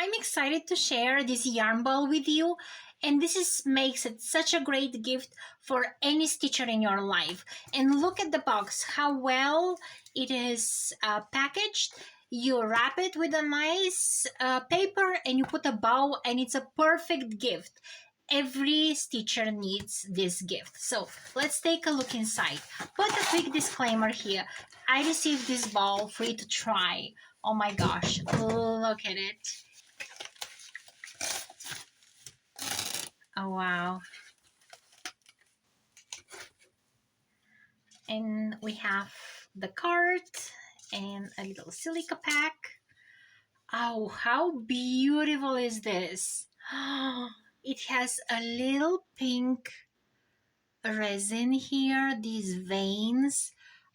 I'm excited to share this yarn ball with you, and makes it such a great gift for any stitcher in your life. And look at the box, how well it is packaged. You wrap it with a nice paper and you put a bow, and it's a perfect gift. Every stitcher needs this gift. So let's take a look inside. But a quick disclaimer here. I received this ball free to try. Oh my gosh, look at it. Oh wow. And we have the card and a little silica pack. Oh, how beautiful is this? It has a little pink resin here. These veins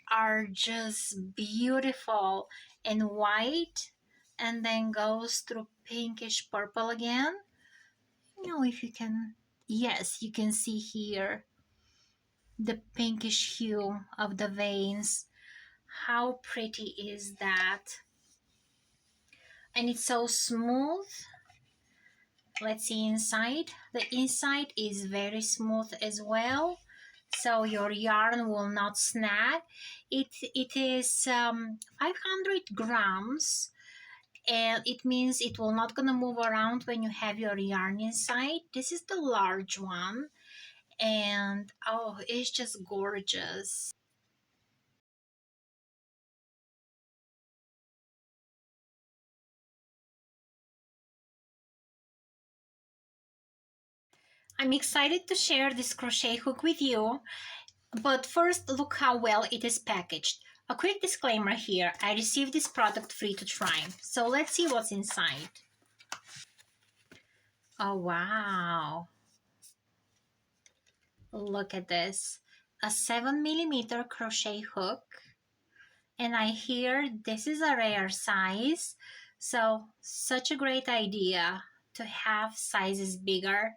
are just beautiful, and white, and then goes through pinkish purple again. If you can, yes, you can see here the pinkish hue of the veins. How pretty is that? And it's so smooth. Let's see inside. The inside is very smooth as well, so your yarn will not snag. It is 500 grams, and it means it will not gonna move around when you have your yarn inside. This is the large one, and oh, it's just gorgeous. I'm excited to share this crochet hook with you, but first look how well it is packaged. A quick disclaimer here, I received this product free to try, so let's see what's inside. Oh wow, look at this. A 7mm crochet hook, and I hear this is a rare size, so such a great idea to have sizes bigger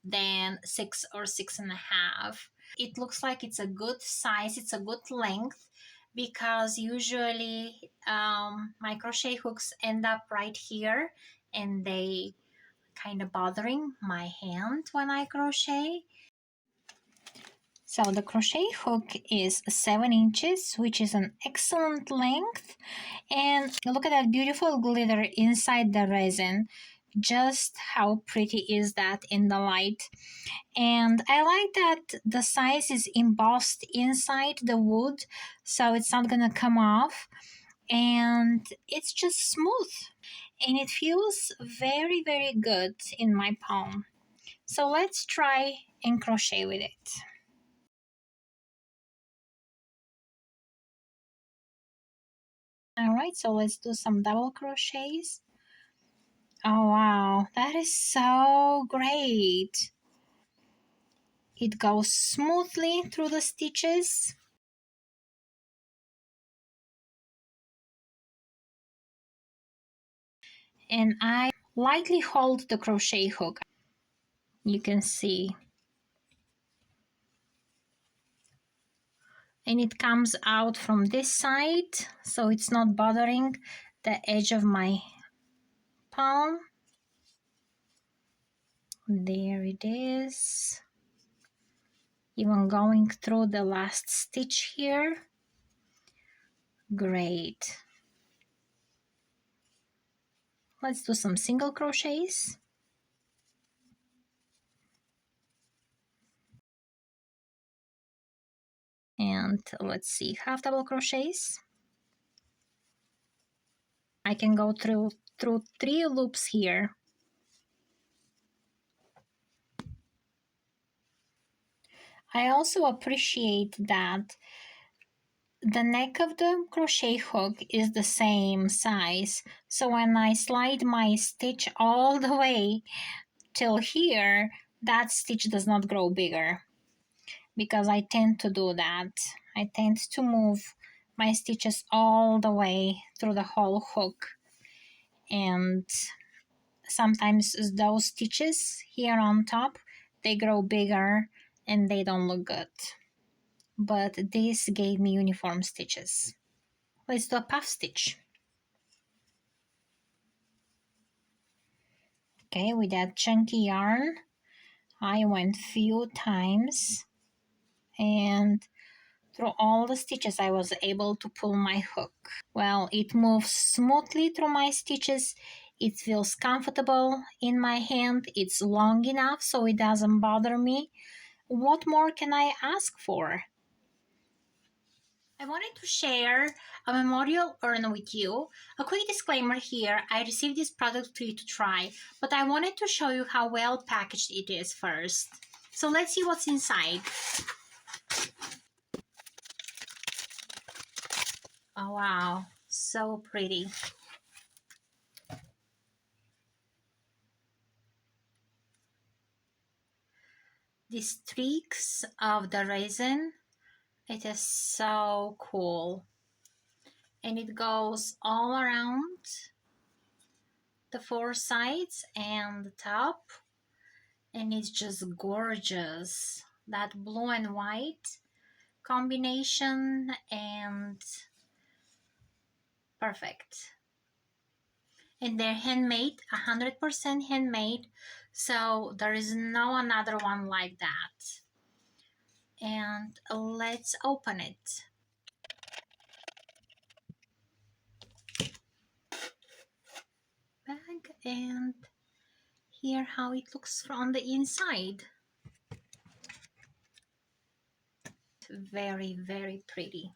than 6 or 6.5. It looks like it's a good size, it's a good length, because usually my crochet hooks end up right here, and they kind of bothering my hand when I crochet. So the crochet hook is 7 inches, which is an excellent length. And look at that beautiful glitter inside the resin. Just how pretty is that in the light? And I like that the size is embossed inside the wood, so it's not gonna come off. And it's just smooth. And it feels very, very good in my palm. So let's try and crochet with it. All right, so let's do some double crochets. Oh wow, that is so great. It goes smoothly through the stitches. And I lightly hold the crochet hook. You can see. And it comes out from this side, so it's not bothering the edge of my palm. There it is. Even going through the last stitch here. Great. Let's do some single crochets. And let's see, half double crochets. I can go through 3 loops here. I also appreciate that the neck of the crochet hook is the same size, so when I slide my stitch all the way till here, that stitch does not grow bigger, because I tend to do that. I tend to move my stitches all the way through the whole hook, and sometimes those stitches here on top, they grow bigger and they don't look good. But this gave me uniform stitches. Let's do a puff stitch. Okay, with that chunky yarn, I went few times, and through all the stitches I was able to pull my hook. Well, it moves smoothly through my stitches. It feels comfortable in my hand. It's long enough so it doesn't bother me. What more can I ask for? I wanted to share a memorial urn with you. A quick disclaimer here, I received this product for you to try, but I wanted to show you how well packaged it is first. So let's see what's inside. Oh wow, so pretty. The streaks of the resin, it is so cool. And it goes all around the four sides and the top. And it's just gorgeous. That blue and white combination and perfect. And they're handmade, 100% handmade. So there is no another one like that. And let's open it. Bag, and here how it looks from the inside. Very, very pretty.